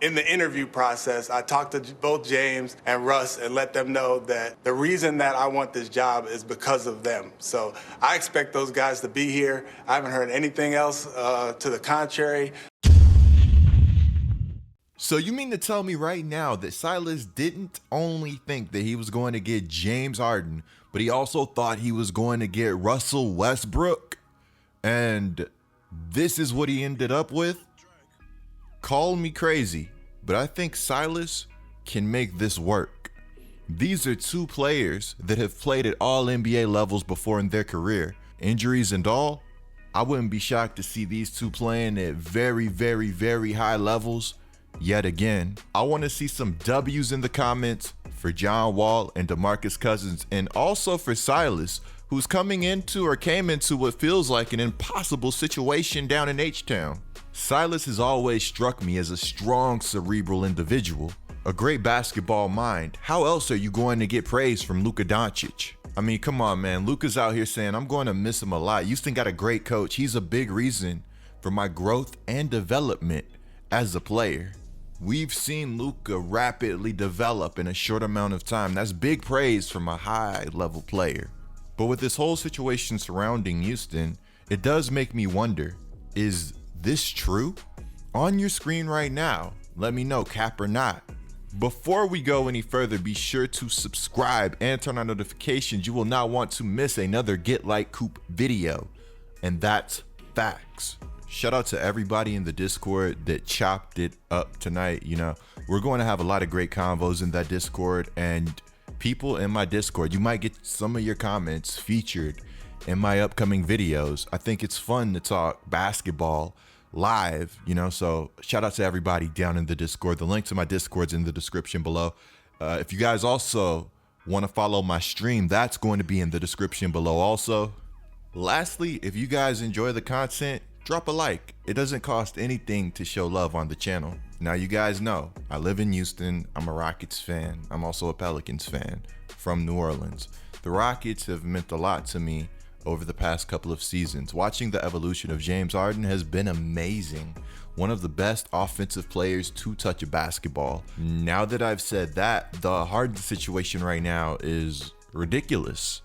In the interview process, I talked to both James and Russ and let them know that the reason that I want this job is because of them. So I expect those guys to be here. I haven't heard anything else to the contrary. So you mean to tell me right now that Silas didn't only think that he was going to get James Harden, but he also thought he was going to get Russell Westbrook? And this is what he ended up with? Call me crazy, but I think Silas can make this work. These are two players that have played at all NBA levels before in their career. Injuries and all, I wouldn't be shocked to see these two playing at very, very, very high levels yet again. I want to see some W's in the comments for John Wall and DeMarcus Cousins, and also for Silas, who's coming into or came into what feels like an impossible situation down in H-Town. Silas has always struck me as a strong, cerebral individual, a great basketball mind. How else are you going to get praise from Luka Doncic? I mean, come on, man. Luka's out here saying, I'm going to miss him a lot. Houston got a great coach. He's a big reason for my growth and development as a player. We've seen Luka rapidly develop in a short amount of time. That's big praise from a high-level player. But with this whole situation surrounding Houston, it does make me wonder, is this true? On your screen right now, let me know, cap or not. Before we go any further, be sure to subscribe and turn on notifications. You will not want to miss another Get Like Coop video. And that's facts. Shout out to everybody in the Discord that chopped it up tonight. You know, we're going to have a lot of great convos in that Discord, and people in my Discord, you might get some of your comments featured in my upcoming videos. I think it's fun to talk basketball live, you know, so shout out to everybody down in the Discord. The link to my Discord's in the description below. If you guys also want to follow my stream, that's going to be in the description below also. Lastly, if you guys enjoy the content, drop a like. It doesn't cost anything to show love on the channel. Now, you guys know I live in Houston. I'm a Rockets fan. I'm also a Pelicans fan from New Orleans. The Rockets have meant a lot to me over the past couple of seasons. Watching the evolution of James Harden has been amazing. One of the best offensive players to touch a basketball. Now that I've said that, the Harden situation right now is ridiculous.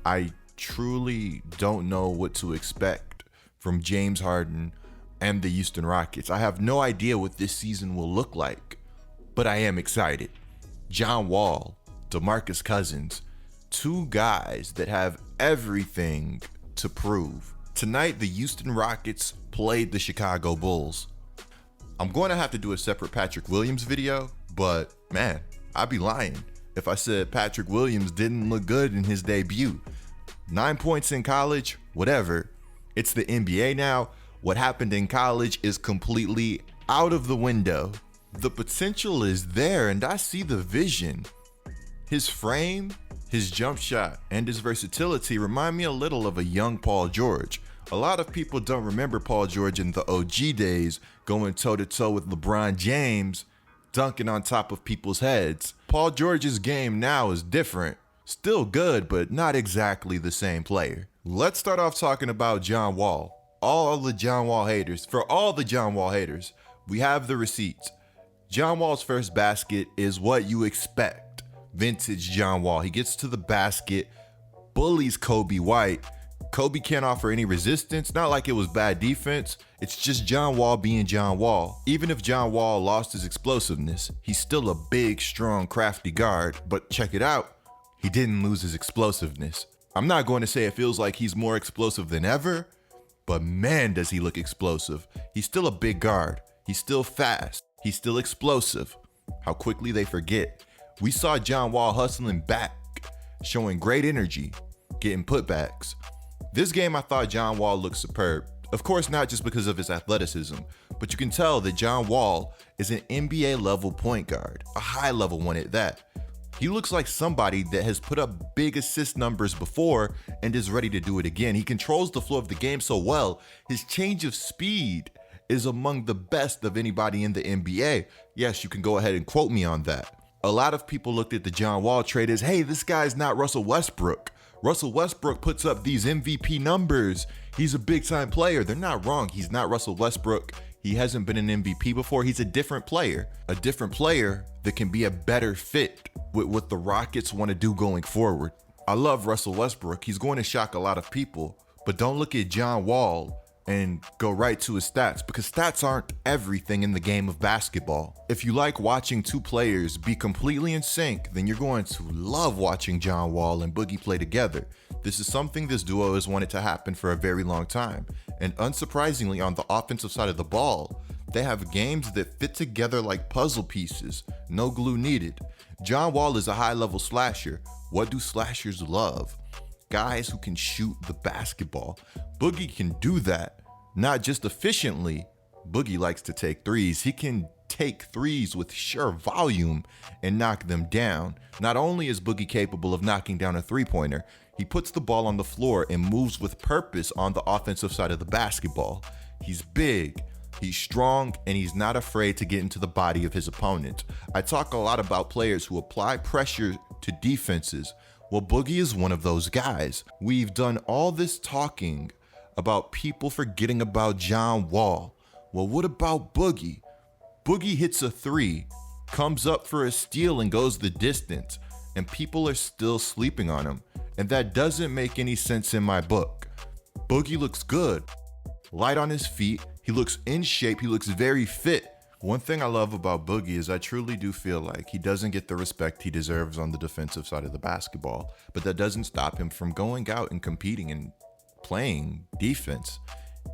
I truly don't know what to expect from James Harden and the Houston Rockets. I have no idea what this season will look like, but I am excited. John Wall, DeMarcus Cousins, two guys that have everything to prove. Tonight, the Houston Rockets played the Chicago Bulls. I'm going to have to do a separate Patrick Williams video, but man, I'd be lying if I said Patrick Williams didn't look good in his debut. 9 points in college, whatever. It's the NBA now. What happened in college is completely out of the window. The potential is there, and I see the vision. His frame, his jump shot, and his versatility remind me a little of a young Paul George. A lot of people don't remember Paul George in the OG days, going toe-to-toe with LeBron James, dunking on top of people's heads. Paul George's game now is different. Still good, but not exactly the same player. Let's start off talking about John Wall. All the John Wall haters, for all the John Wall haters, we have the receipts. John Wall's first basket is what you expect. Vintage John Wall. He gets to the basket, bullies Kobe White. Kobe can't offer any resistance. Not like it was bad defense. It's just John Wall being John Wall. Even if John Wall lost his explosiveness, he's still a big, strong, crafty guard. But check it out. He didn't lose his explosiveness. I'm not going to say it feels like he's more explosive than ever, but man, does he look explosive. He's still a big guard. He's still fast. He's still explosive. How quickly they forget. We saw John Wall hustling back, showing great energy, getting putbacks. This game, I thought John Wall looked superb. Of course, not just because of his athleticism, but you can tell that John Wall is an NBA level point guard, a high level one at that. He looks like somebody that has put up big assist numbers before and is ready to do it again. He controls the flow of the game so well. His change of speed is among the best of anybody in the NBA. Yes, you can go ahead and quote me on that. A lot of people looked at the John Wall trade as, hey, this guy's not Russell Westbrook. Russell Westbrook puts up these MVP numbers. He's a big time player. They're not wrong. He's not Russell Westbrook. He hasn't been an MVP before. He's a different player that can be a better fit with what the Rockets want to do going forward. I love Russell Westbrook. He's going to shock a lot of people, but don't look at John Wall and go right to his stats, because stats aren't everything in the game of basketball. If you like watching two players be completely in sync, then you're going to love watching John Wall and Boogie play together. This is something this duo has wanted to happen for a very long time. And unsurprisingly, on the offensive side of the ball, they have games that fit together like puzzle pieces, no glue needed. John Wall is a high-level slasher. What do slashers love? Guys who can shoot the basketball. Boogie can do that, not just efficiently. Boogie likes to take threes. He can take threes with sheer volume and knock them down. Not only is Boogie capable of knocking down a three-pointer, he puts the ball on the floor and moves with purpose on the offensive side of the basketball. He's big, he's strong, and he's not afraid to get into the body of his opponent. I talk a lot about players who apply pressure to defenses. Well, Boogie is one of those guys. We've done all this talking about people forgetting about John Wall. Well, what about Boogie? Boogie hits a three, comes up for a steal and goes the distance, and people are still sleeping on him. And that doesn't make any sense in my book. Boogie looks good, light on his feet, he looks in shape, he looks very fit. One thing I love about Boogie is I truly do feel like he doesn't get the respect he deserves on the defensive side of the basketball, but that doesn't stop him from going out and competing and playing defense.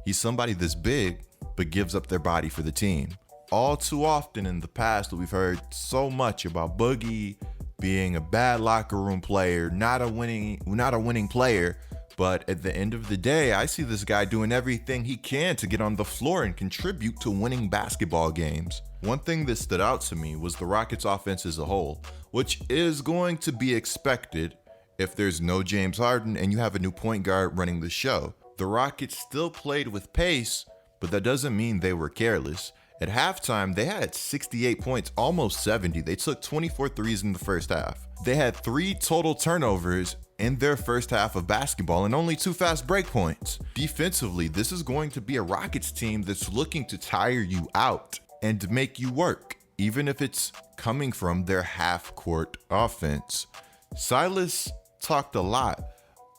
He's somebody that's big, but gives up their body for the team. All too often in the past, we've heard so much about Boogie being a bad locker room player, not a winning player. But at the end of the day, I see this guy doing everything he can to get on the floor and contribute to winning basketball games. One thing that stood out to me was the Rockets' offense as a whole, which is going to be expected if there's no James Harden and you have a new point guard running the show. The Rockets still played with pace, but that doesn't mean they were careless. At halftime, they had 68 points, almost 70. They took 24 threes in the first half. They had 3 total turnovers in their first half of basketball and only 2 fast break points. Defensively, this is going to be a Rockets team that's looking to tire you out and make you work, even if it's coming from their half-court offense. Silas talked a lot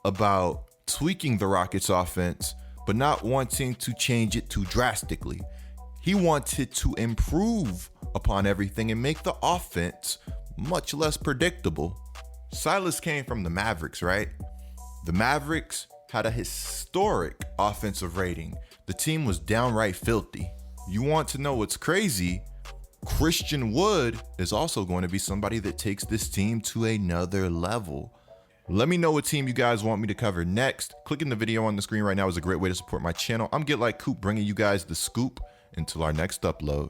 about tweaking the Rockets offense, but not wanting to change it too drastically. He wanted to improve upon everything and make the offense much less predictable. Silas came from the Mavericks, right? The Mavericks had a historic offensive rating. The team was downright filthy. You want to know what's crazy? Christian Wood is also going to be somebody that takes this team to another level. Let me know what team you guys want me to cover next. Clicking the video on the screen right now is a great way to support my channel. I'm Get Like Coop, bringing you guys the scoop until our next upload.